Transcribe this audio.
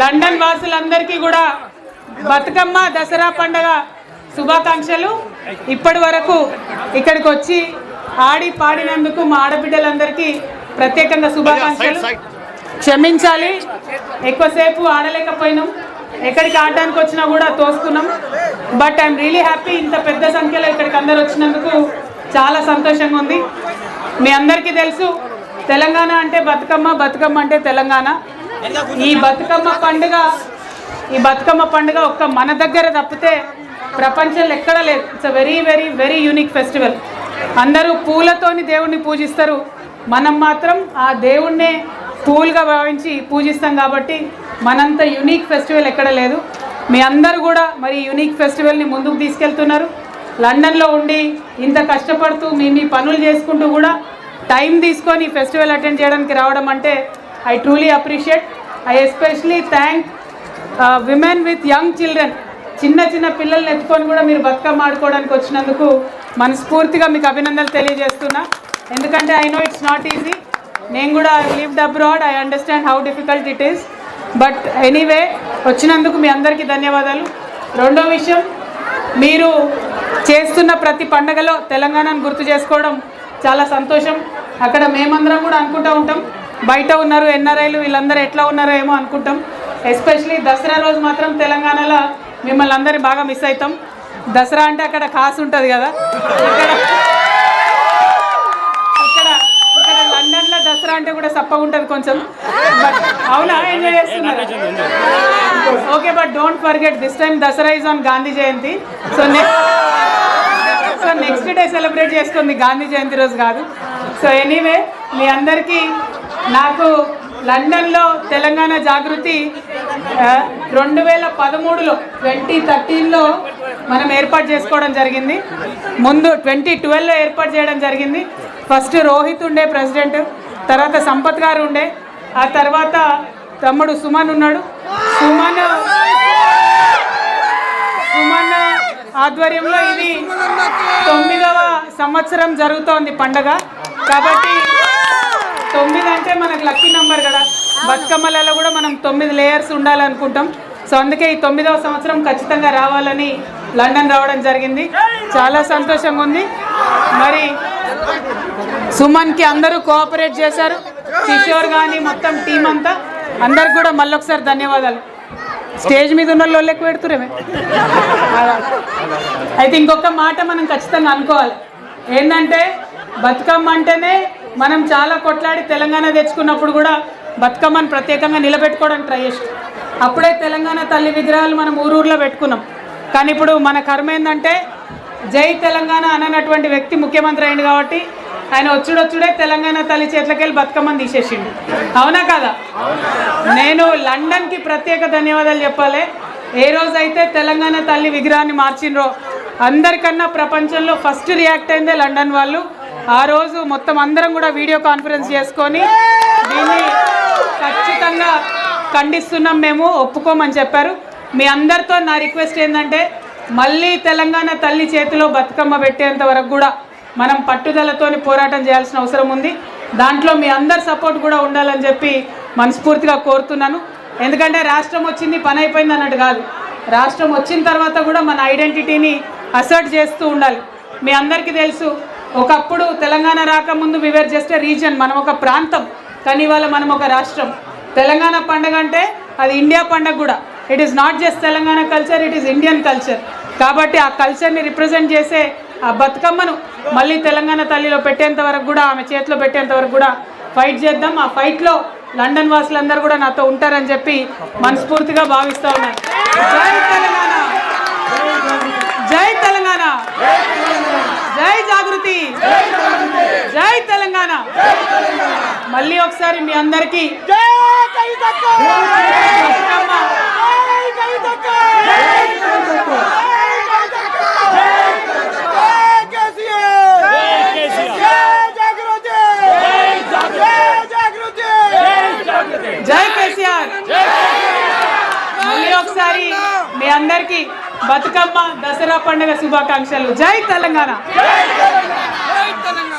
London వాసులందరికీ కూడా బతుకమ్మ దసరా పండుగ శుభాకాంక్షలు. ఇప్పటి వరకు ఇక్కడికి వచ్చి ఆడి పాడినందుకు మా ఆడబిడ్డలందరికీ ప్రత్యేకంగా శుభాకాంక్షలు. క్షమించాలి, ఎక్కువసేపు ఆడలేకపోయినాం, ఎక్కడికి ఆడడానికి వచ్చినా కూడా తోసుకున్నాం. బట్ ఐఎమ్ రియలీ హ్యాపీ, ఇంత పెద్ద సంఖ్యలో ఇక్కడికి అందరు వచ్చినందుకు చాలా సంతోషంగా ఉంది. మీ అందరికీ తెలుసు, తెలంగాణ అంటే బతుకమ్మ, బతుకమ్మ అంటే తెలంగాణ. ఈ బతుకమ్మ పండుగ ఒక్క మన దగ్గర తప్పితే ప్రపంచంలో ఎక్కడ లేదు. It's a very very very unique festival. అందరూ పూలతోని దేవుణ్ణి పూజిస్తారు, మనం మాత్రం ఆ దేవుణ్ణే పూలుగా భావించి పూజిస్తాం. కాబట్టి మనంత యూనిక్ ఫెస్టివల్ ఎక్కడ లేదు. మీ అందరూ కూడా మరి యూనిక్ ఫెస్టివల్ని ముందుకు తీసుకెళ్తున్నారు. లండన్లో ఉండి ఇంత కష్టపడుతూ మీ పనులు చేసుకుంటూ కూడా టైం తీసుకొని ఫెస్టివల్ అటెండ్ చేయడానికి రావడం అంటే I truly appreciate. I especially thank women with young children. చిన్న చిన్న పిల్లల్ని ఎత్తుకొని కూడా మీరు బతుకమ్మ ఆడుకోవడానికి వచ్చినందుకు మనస్ఫూర్తిగా మీకు అభినందనలు తెలియజేస్తున్నా. ఎందుకంటే I know it's not easy. నేను కూడా lived abroad, I understand how difficult it is. But anyway వచ్చినందుకు మీ అందరికీ ధన్యవాదాలు. రెండో విషయం, మీరు చేస్తున్న ప్రతి పండగలో తెలంగాణను గుర్తు చేసుకోవడం చాలా సంతోషం. అక్కడ మేమందరం కూడా అనుకుంటూ ఉంటాం, బయట ఉన్నారు ఎన్ఆర్ఐలు వీళ్ళందరూ ఎట్లా ఉన్నారో ఏమో అనుకుంటాం. ఎస్పెషలీ దసరా రోజు మాత్రం తెలంగాణలో మిమ్మల్ని అందరినీ బాగా మిస్ అవుతాం. దసరా అంటే అక్కడ కాసు ఉంటుంది కదా, ఇక్కడ లండన్లో దసరా అంటే కూడా సప్పగా ఉంటుంది కొంచెం. బట్ అవునా, ఎంజాయ్ చేస్తున్నారు? Okay, but don't forget this time Dussehra is on Gandhi Jayanti. So next day celebrate చేసుకుంది, గాంధీ జయంతి రోజు కాదు. సో ఎనీవే మీ అందరికీ నాకు లండన్లో తెలంగాణ జాగృతి 2013లో 2013లో మనం ఏర్పాటు చేసుకోవడం జరిగింది. ముందు 2012లో ఏర్పాటు చేయడం జరిగింది. ఫస్ట్ రోహిత్ ఉండే ప్రెసిడెంట్, తర్వాత సంపత్ గారు ఉండే, ఆ తర్వాత తమ్ముడు సుమన్ ఉన్నాడు. సుమన్ ఆధ్వర్యంలో ఇది 9వ సంవత్సరం జరుగుతోంది పండగ. కాబట్టి 9 అంటే మనకు లక్కీ నెంబర్ కదా. బతుకమ్మలలో కూడా మనం 9 లేయర్స్ ఉండాలనుకుంటాం. సో అందుకే ఈ 9వ సంవత్సరం ఖచ్చితంగా రావాలని లండన్ రావడం జరిగింది. చాలా సంతోషంగా ఉంది. మరి సుమన్కి అందరూ కోఆపరేట్ చేశారు, కిషోర్ కానీ మొత్తం టీం అంతా. అందరికి కూడా మళ్ళొకసారి ధన్యవాదాలు. స్టేజ్ మీద ఉన్న వాళ్ళు ఎక్కువ పెడుతురేమే. అయితే ఇంకొక మాట మనం ఖచ్చితంగా అనుకోవాలి, ఏంటంటే బతుకమ్మ అంటేనే మనం చాలా కొట్లాడి తెలంగాణ తెచ్చుకున్నప్పుడు కూడా బతుకమ్మను ప్రత్యేకంగా నిలబెట్టుకోవడానికి ట్రై చేస్తాం. అప్పుడే తెలంగాణ తల్లి విగ్రహాలు మనం ఊరూరులో పెట్టుకున్నాం. కానీ ఇప్పుడు మన కర్మ ఏంటంటే జై తెలంగాణ అననటువంటి వ్యక్తి ముఖ్యమంత్రి అయింది. కాబట్టి ఆయన వచ్చుడే తెలంగాణ తల్లి చేతులకి వెళ్ళి బతుకమ్మని తీసేసిండు. అవునా కదా? నేను లండన్కి ప్రత్యేక ధన్యవాదాలు చెప్పాలి. ఏ రోజైతే తెలంగాణ తల్లి విగ్రహాన్ని మార్చిండ్రో అందరికన్నా ప్రపంచంలో ఫస్ట్ రియాక్ట్ అయిందే లండన్ వాళ్ళు. ఆ రోజు మొత్తం అందరం కూడా వీడియో కాన్ఫరెన్స్ చేసుకొని దీన్ని ఖచ్చితంగా ఖండిస్తున్నాం, మేము ఒప్పుకోమని చెప్పారు. మీ అందరితో నా రిక్వెస్ట్ ఏంటంటే మళ్ళీ తెలంగాణ తల్లి చేతిలో బతుకమ్మ పెట్టేంత వరకు కూడా మనం పట్టుదలతోని పోరాటం చేయాల్సిన అవసరం ఉంది. దాంట్లో మీ అందరి సపోర్ట్ కూడా ఉండాలని చెప్పి మనస్ఫూర్తిగా కోరుతున్నాను. ఎందుకంటే రాష్ట్రం వచ్చింది పని అయిపోయింది అన్నట్టు కాదు, రాష్ట్రం వచ్చిన తర్వాత కూడా మన ఐడెంటిటీని అసర్ట్ చేస్తూ ఉండాలి. మీ అందరికీ తెలుసు, ఒకప్పుడు తెలంగాణ రాకముందు వి వర్ జస్ట్ ఎ రీజన్, మనం ఒక ప్రాంతం. కానీ ఇవాళ మనం ఒక రాష్ట్రం. తెలంగాణ పండుగ అంటే అది ఇండియా పండుగ కూడా. It is not just Telangana culture, it is Indian culture. కాబట్టి ఆ కల్చర్ని రిప్రజెంట్ చేసే ఆ బతుకమ్మను మళ్ళీ తెలంగాణ తల్లిలో పెట్టేంత వరకు కూడా, ఆమె చేతిలో పెట్టేంత వరకు కూడా ఫైట్ చేద్దాం. ఆ ఫైట్లో లండన్ వాసులందరూ కూడా నాతో ఉంటారని చెప్పి మనస్ఫూర్తిగా భావిస్తూ ఉన్నారు. జై తెలంగాణ, జై తెలంగాణ, జై జాగృతి, జై తెలంగాణ. మళ్ళీ ఒకసారి మీ అందరికీ జై కేసీఆర్. మళ్ళీ ఒకసారి మీ అందరికీ బతుకమ్మ దసరా పండుగ శుభాకాంక్షలు. జై తెలంగాణ.